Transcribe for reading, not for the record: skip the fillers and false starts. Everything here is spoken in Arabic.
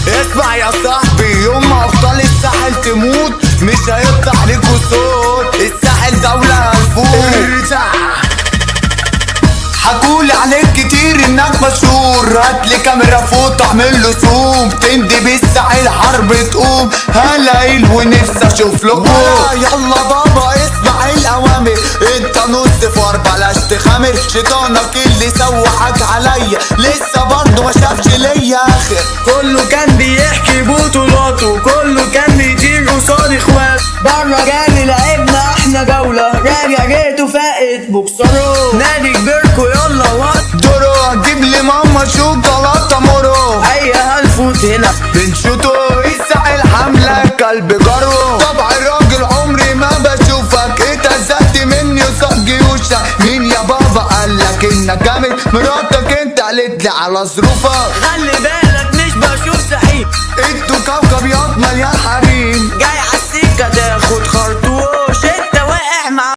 اسمع يا صاحبي، يوم ما ابطال الساحل تموت مش هيطلع ليكوا صوت. الساحل دولة الفوق. حكولي عليك كتير انك مشهور، هاتلي كاميرا فوق اعمل له زوم. تندي بالساحل حرب تقوم، هلاقيل ونفسي اشوف لكم. يلا بابا اسمع الاوامر، انت نص فار بلاش تخامر. شيطانك اللي سوحك عليا لسه برضه ما شافش ليا اخر. كله كان بيحكي بطولاته، كله كان بيطير قصاد اخواته. بره جالي لعبنا احنا جولة، راجع جيته فائت بوكسره. نادي كبيركو يلا وات دورو، هتجيب لي ماما شوكولاتة مورو. اي هنفوت هنا بنشوتو الساحل حملة كلب جرو. طبع الراجل عمري ما بشوفك، اتهزقت مني وصق جيوشك. مين يا بابا قالك انك جامد؟ مراتك انت قالت لي على ظروفك. خلي بالك مش بشوف سحيب. انتوا كوكب ياض مليان حريم،